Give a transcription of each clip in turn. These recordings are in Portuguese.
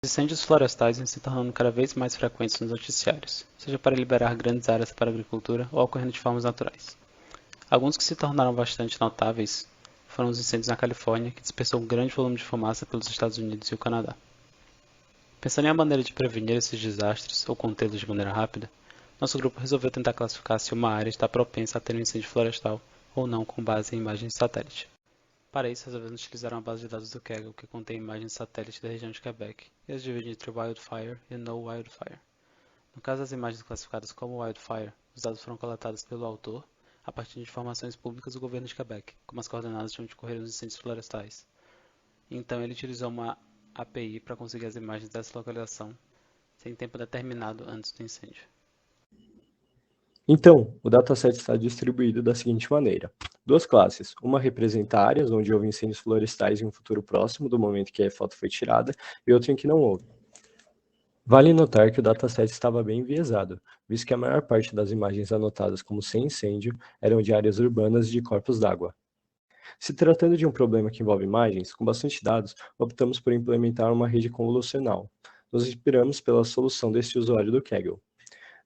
Os incêndios florestais vêm se tornando cada vez mais frequentes nos noticiários, seja para liberar grandes áreas para a agricultura ou ocorrendo de formas naturais. Alguns que se tornaram bastante notáveis foram os incêndios na Califórnia, que dispersou um grande volume de fumaça pelos Estados Unidos e o Canadá. Pensando em uma maneira de prevenir esses desastres ou contê-los de maneira rápida, nosso grupo resolveu tentar classificar se uma área está propensa a ter um incêndio florestal ou não com base em imagens de satélite. Para isso, resolvemos utilizar uma base de dados do Kaggle que contém imagens de satélite da região de Quebec e as divide entre Wildfire e No Wildfire. No caso das imagens classificadas como Wildfire, os dados foram coletados pelo autor a partir de informações públicas do governo de Quebec, como as coordenadas de onde ocorreram os incêndios florestais. Então ele utilizou uma API para conseguir as imagens dessa localização sem tempo determinado antes do incêndio. Então, o dataset está distribuído da seguinte maneira. Duas classes. Uma representa áreas onde houve incêndios florestais em um futuro próximo do momento que a foto foi tirada, e outra em que não houve. Vale notar que o dataset estava bem enviesado, visto que a maior parte das imagens anotadas como sem incêndio eram de áreas urbanas e de corpos d'água. Se tratando de um problema que envolve imagens, com bastante dados, optamos por implementar uma rede convolucional. Nos inspiramos pela solução deste usuário do Kaggle.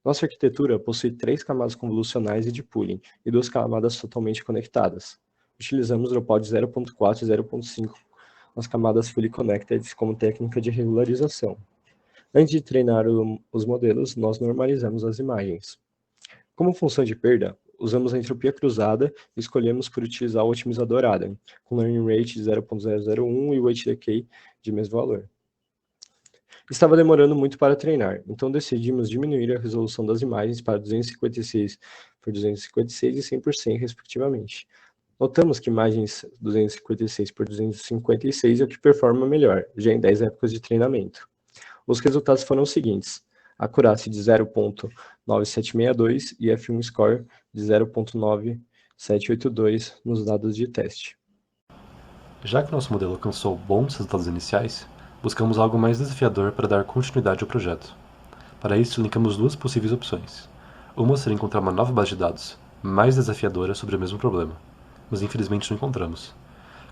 Nossa arquitetura possui 3 camadas convolucionais e de pooling, e 2 camadas totalmente conectadas. Utilizamos Dropod 0.4 e 0.5 nas camadas Fully Connected como técnica de regularização. Antes de treinar os modelos, nós normalizamos as imagens. Como função de perda, usamos a entropia cruzada e escolhemos por utilizar o otimizador Adam, com learning rate de 0.001 e weight decay de mesmo valor. Estava demorando muito para treinar, então decidimos diminuir a resolução das imagens para 256 por 256 e 100 por 100, respectivamente. Notamos que imagens 256 por 256 é o que performa melhor, já em 10 épocas de treinamento. Os resultados foram os seguintes: acurácia de 0.9762 e F1 score de 0.9782 nos dados de teste. Já que nosso modelo alcançou bons resultados iniciais, buscamos algo mais desafiador para dar continuidade ao projeto. Para isso, linkamos duas possíveis opções. Uma seria encontrar uma nova base de dados, mais desafiadora sobre o mesmo problema, mas infelizmente não encontramos.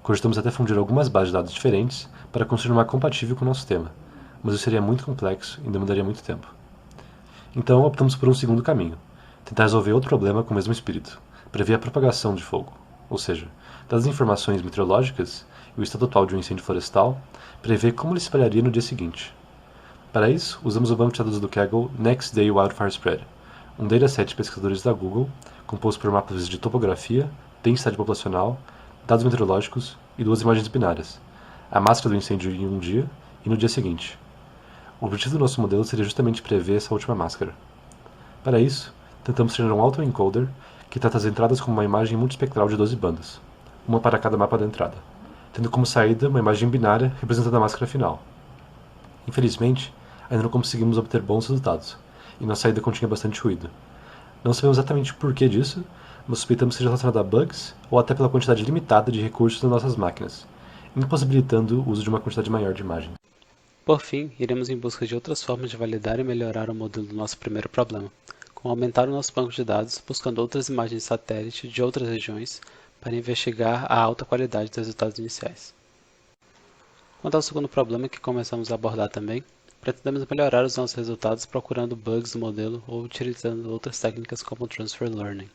Cogitamos até fundir algumas bases de dados diferentes para construir uma compatível com o nosso tema, mas isso seria muito complexo e demandaria muito tempo. Então optamos por um segundo caminho, tentar resolver outro problema com o mesmo espírito, prever a propagação de fogo, ou seja, dadas as informações meteorológicas e o estado atual de um incêndio florestal, prever como ele se espalharia no dia seguinte. Para isso, usamos o banco de dados do Kaggle Next Day Wildfire Spread, um dataset de pesquisadores da Google, composto por mapas de topografia, densidade populacional, dados meteorológicos e 2 imagens binárias, a máscara do incêndio em um dia e no dia seguinte. O objetivo do nosso modelo seria justamente prever essa última máscara. Para isso, tentamos treinar um autoencoder que trata as entradas como uma imagem multiespectral de 12 bandas, uma para cada mapa da entrada, tendo como saída uma imagem binária representando a máscara final. Infelizmente, ainda não conseguimos obter bons resultados, e nossa saída continha bastante ruído. Não sabemos exatamente o porquê disso, mas suspeitamos que seja relacionado a bugs ou até pela quantidade limitada de recursos nas nossas máquinas, impossibilitando o uso de uma quantidade maior de imagens. Por fim, iremos em busca de outras formas de validar e melhorar o modelo do nosso primeiro problema, como aumentar o nosso banco de dados buscando outras imagens de satélite de outras regiões para investigar a alta qualidade dos resultados iniciais. Quanto ao segundo problema que começamos a abordar também, pretendemos melhorar os nossos resultados procurando bugs no modelo ou utilizando outras técnicas como Transfer Learning.